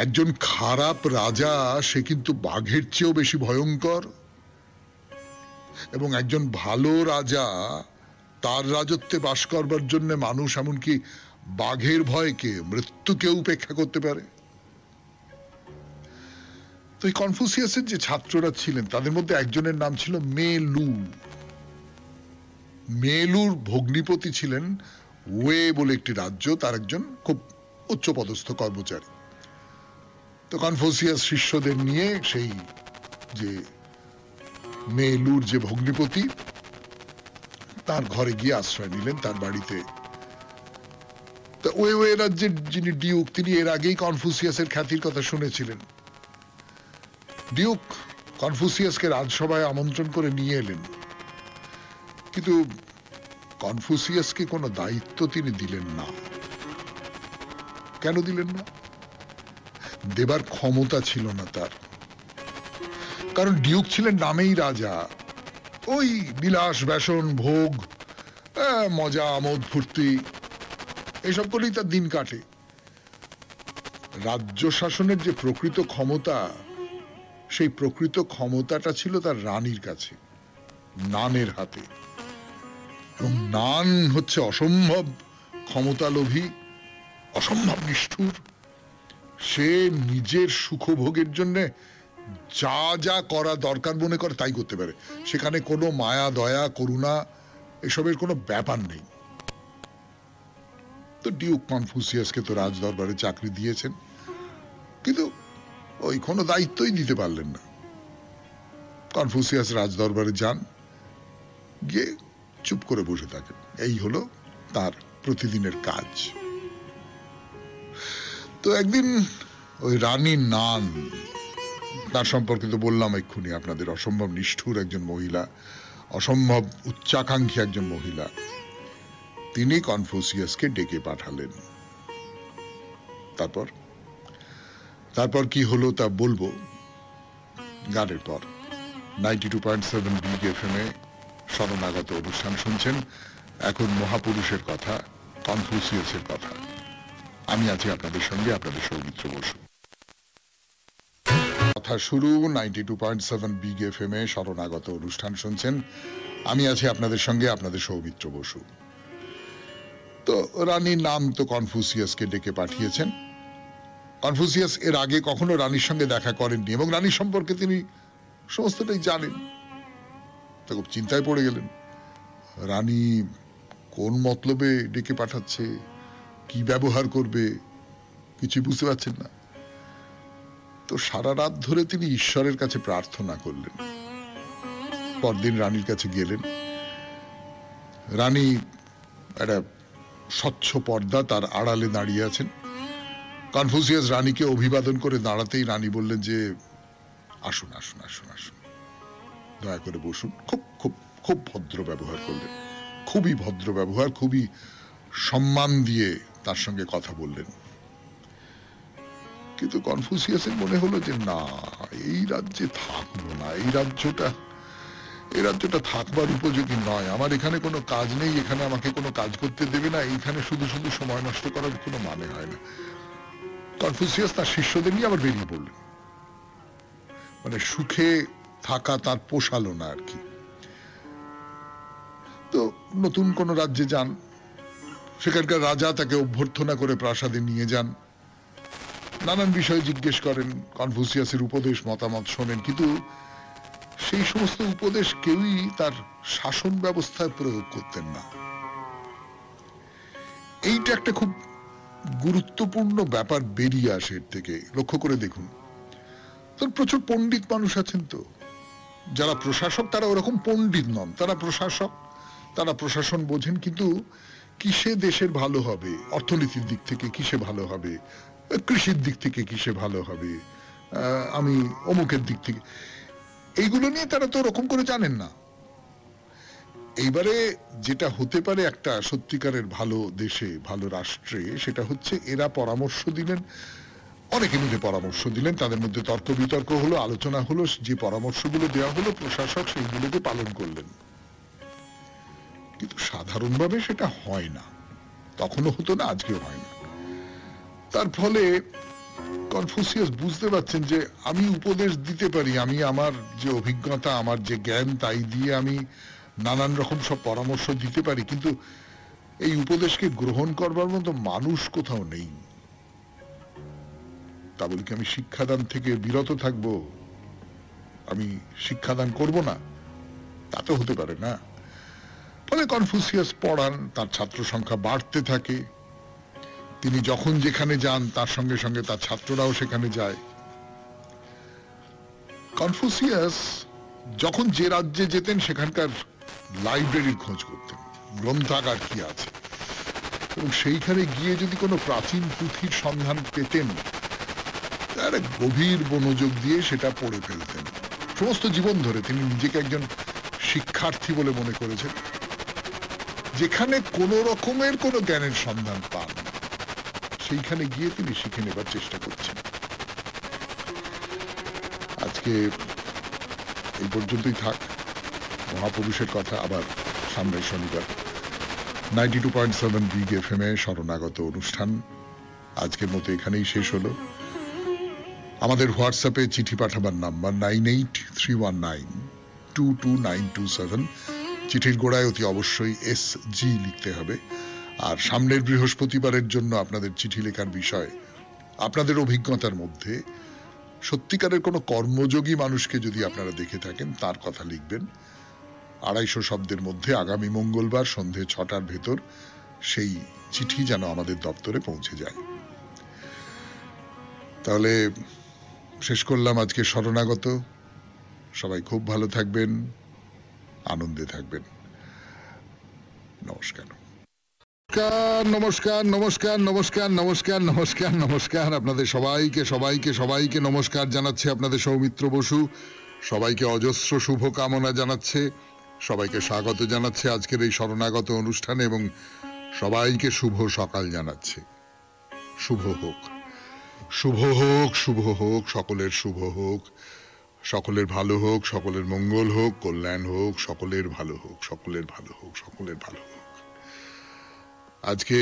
একজন খারাপ রাজা সে কিন্তু বাঘের চেয়েও বেশি ভয়ঙ্কর, এবং একজন ভালো রাজা, তার রাজত্বে বাস করবার জন্য মানুষ এমনকি বাঘের ভয়কে, মৃত্যুকে উপেক্ষা করতে পারে। তো এই কনফুসিয়াসের যে ছাত্ররা ছিলেন তাদের মধ্যে একজনের নাম ছিল মেলু। মেলুর ভগ্নিপতি ছিলেন ওয়ে বলে একটি রাজ্য, তার একজন খুব উচ্চপদস্থ কর্মচারী। তো কনফুসিয়াস শিষ্যদের নিয়ে সেই যে মেলুর যে ভগ্নিপতি, তার ঘরে গিয়ে আশ্রয় নিলেন, তার বাড়িতে। তো ওয়ে রাজ্যের যিনি ডিউক, তিনি এর আগেই কনফুসিয়াসের খ্যাতির কথা শুনেছিলেন। ডিউক কনফুসিয়াসকে রাজসভায় আমন্ত্রণ করে নিয়ে এলেন, কিন্তু কনফুসিয়াসকে কোনো দায়িত্ব তিনি দিলেন না। কেন দিলেন না? দেবার ক্ষমতা ছিল না তার। কারণ ডিউক ছিলেন নামেই রাজা, ওই বিলাস ব্যসন ভোগ, মজা আমোদ ফুর্তি, এসব করেই তার দিন কাটে। রাজ্য শাসনের যে প্রকৃত ক্ষমতা, সেই প্রকৃত ক্ষমতাটা ছিল তার রানীর কাছে, নানের হাতে। এবং নান হচ্ছে অসম্ভব ক্ষমতালোভী, অসম্ভব নিষ্ঠুর। সে নিজের সুখভোগের জন্য যা যা করা দরকার মনে করে তাই করতে পারে। সেখানে কোনো মায়া দয়া করুণা এসবের কোনো ব্যাপার নেই। তো ডিউক কনফুসিয়াসকে তো রাজ দরবারে চাকরি দিয়েছেন, কিন্তু ওই কোনো দায়িত্বই দিতে পারলেন না। কনফুসিয়াস রাজ দরবারে যান, গিয়ে চুপ করে বসে থাকেন। এই হলো তার প্রতিদিনের কাজ। তো একদিন ওই রানী নান, তার সম্পর্কে তো বললাম এক্ষুনি আপনাদের, অসম্ভব নিষ্ঠুর একজন মহিলা, অসম্ভব উচ্চাকাঙ্ক্ষী একজন মহিলা। তিনি কনফুসিয়াসকে ডেকে পাঠালেন। তারপর কি হলো তা বলবো গানের পর। 92.7 বিগ এফএম-এ শরণাগত অনুষ্ঠান শুনছেন। এখন মহাপুরুষের কথা, কনফুসিয়াসের কথা। আমি আছি আপনাদের সঙ্গে, আপনাদের সৌমিত্র বসু। কথা শুরু 92.7 বিগ এফএম-এ শরণাগত অনুষ্ঠান শুনছেন। আমি আছি আপনাদের সঙ্গে, আপনাদের সৌমিত্র বসু। তো রানীর নাম তো কনফুসিয়াসকে ডেকে পাঠিয়েছেন। কনফুসিয়াস এর আগে কখনো রানীর সঙ্গে দেখা করেননি এবং রানীর সম্পর্কে তিনি সমস্তটাই জানেন। তা খুব চিন্তায় পড়ে গেলেন, রানী কোন মতলবে ডেকে পাঠাচ্ছে, কি ব্যবহার করবে, কিছু বুঝতে পারছেন না। তো সারা রাত ধরে তিনি ঈশ্বরের কাছে প্রার্থনা করলেন। পরদিন রানীর কাছে গেলেন। রানী একটা স্বচ্ছ পর্দা, তার আড়ালে দাঁড়িয়ে আছেন। কনফুসিয়াস রানীকে অভিবাদন করে দাঁড়াতেই রানী বললেন যে আসুন আসুন আসুন আসুন, দয়া করে বসুন। খুব খুব খুব ভদ্র ব্যবহার করলেন। খুবই ভদ্র ব্যবহার, খুবই সম্মান দিয়ে তার সঙ্গে কথা বললেন। কিন্তু কনফুসিয়াসের মনে হলো যে না, এই রাজ্যে থাকবো না, এই রাজ্যটা থাকবার উপযোগী নয়। আমার এখানে কোনো কাজ নেই, এখানে আমাকে কোনো কাজ করতে দেবে না, এইখানে শুধু শুধু সময় নষ্ট করার কোনো মানে হয় না। কনফুসিয়াস তার শিষ্যদের নিয়ে আবার বেরিয়ে পড়লেন। মানে সুখে থাকা তার পোষালো না আর কি। তো নতুন কোন রাজ্যে যান, সেখানকার রাজা তাকে অভ্যর্থনা করে প্রাসাদে নিয়ে যান, নানান বিষয়ে জিজ্ঞেস করেন, কনফুসিয়াসের উপদেশ মতামত শোনেন, কিন্তু সেই সমস্ত উপদেশ কেউই তার শাসন ব্যবস্থায় প্রয়োগ করতেন না। এইটা একটা খুব গুরুত্বপূর্ণ ব্যাপার বেরিয়ে আসে এর থেকে। লক্ষ্য করে দেখুন, তো প্রচুর পণ্ডিত মানুষ আছেন, তো যারা প্রশাসক তারা ওরকম পণ্ডিত নন, তারা প্রশাসক, তারা প্রশাসন বোঝেন, কিন্তু কিসে দেশের ভালো হবে, অর্থনীতির দিক থেকে কিসে ভালো হবে, কৃষির দিক থেকে কিসে ভালো হবে, আমি অমুকের দিক থেকে, এইগুলো নিয়ে তারা তো ওরকম করে জানেন না। এইবারে যেটা হতে পারে একটা সত্যিকারের ভালো দেশে, ভালো রাষ্ট্রে, সেটা হচ্ছে এরা পরামর্শ দিলেন, অনেকে মিলে পরামর্শ দিলেন, তাদের মধ্যে তর্ক বিতর্ক হলো, আলোচনা হলো, যে পরামর্শগুলো দেওয়া হলো প্রশাসক সেইগুলোকে পালন করলেন। কিন্তু সাধারণভাবে সেটা হয় না, তখনও হতো না, আজকেও হয় না। তার ফলে কনফুসিয়াস বুঝতে পারছেন যে আমি উপদেশ দিতে পারি, আমি আমার যে অভিজ্ঞতা, আমার যে জ্ঞান, তাই দিয়ে আমি নানান রকম সব পরামর্শ দিতে পারি, কিন্তু এই উপদেশকে গ্রহণ করবার মতো মানুষ কোথাও নেই। তা বলি কি আমি শিক্ষাদান থেকে বিরত থাকব, আমি শিক্ষাদান করব না? তা তো হতে পারে না। ফলে কনফুসিয়াস পড়ান, তার ছাত্র সংখ্যা বাড়তে থাকে, তিনি যখন যেখানে যান তার সঙ্গে সঙ্গে তার ছাত্ররাও সেখানে যায়। কনফুসিয়াস যখন যে রাজ্যে যেতেন সেখানকার লাইব্রেরির খোঁজ করতেন, গ্রন্থাগার কি আছে, এবং সেইখানে গিয়ে যদি কোনো প্রাচীন পুঁথির সন্ধান পেতেন, তার গভীর মনোযোগ দিয়ে সেটা পড়ে ফেলতেন। সমস্ত জীবন ধরে তিনি নিজেকে একজন শিক্ষার্থী বলে মনে করেছেন। যেখানে কোনো রকমের কোনো জ্ঞানের সন্ধান পান, সেইখানে গিয়ে তিনি শিখে নেবার চেষ্টা করছেন। আজকে এই পর্যন্তই থাক। মহাপুরুষের কথা আবার সামনের শনিবার 92.7 বিগ FM এ শরণাগত অনুষ্ঠান আজকের মতো এখানেই শেষ হলো। আমাদের হোয়াটসঅ্যাপে চিঠি পাঠাবার নাম্বার 9831922927। চিঠির গোড়ায় অতি অবশ্যই SG লিখতে হবে। আর সামনের বৃহস্পতিবারের জন্য আপনাদের চিঠি লেখার বিষয়, আপনাদের অভিজ্ঞতার মধ্যে সত্যিকারের কোনো কর্মযোগী মানুষকে যদি আপনারা দেখে থাকেন তার কথা লিখবেন। 250 শব্দের মধ্যে আগামী মঙ্গলবার সন্ধে 6টার ভেতর সেই চিঠি যেন আমাদের দপ্তরে পৌঁছে যায়। তাহলে শেষ করলাম আজকে শরণাগত। সবাই খুব ভালো থাকবেন, আনন্দে থাকবেন। নমস্কার। নমস্কার নমস্কার নমস্কার নমস্কার নমস্কার নমস্কার আপনাদের সবাইকে সবাইকে সবাইকে নমস্কার জানাচ্ছে আপনাদের সৌমিত্র বসু। সবাইকে অজস্র শুভ কামনা জানাচ্ছে, সবাইকে স্বাগত জানাচ্ছে আজকের এই শরণাগত অনুষ্ঠানে, এবং সবাইকে শুভ সকাল জানাচ্ছে। শুভ হোক, শুভ হোক, শুভ হোক, সকলের শুভ হোক, সকলের ভালো হোক, সকলের মঙ্গল হোক, কল্যাণ হোক, সকলের ভালো হোক, সকলের ভালো হোক, সকলের ভালো হোক। আজকে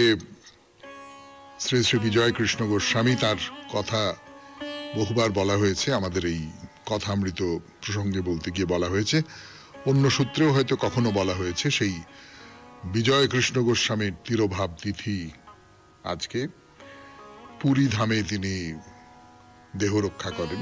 শ্রী শ্রী বিজয় কৃষ্ণ গোস্বামী, তার কথা বহুবার বলা হয়েছে, আমাদের এই কথামৃত প্রসঙ্গে বলতে গিয়ে বলা হয়েছে, অন্য সূত্রেও হয়তো কখনো বলা হয়েছে। সেই বিজয় কৃষ্ণ গোস্বামীর তিরোভাব তিথি আজকে। পুরী ধামে তিনি দেহ রক্ষা করেন।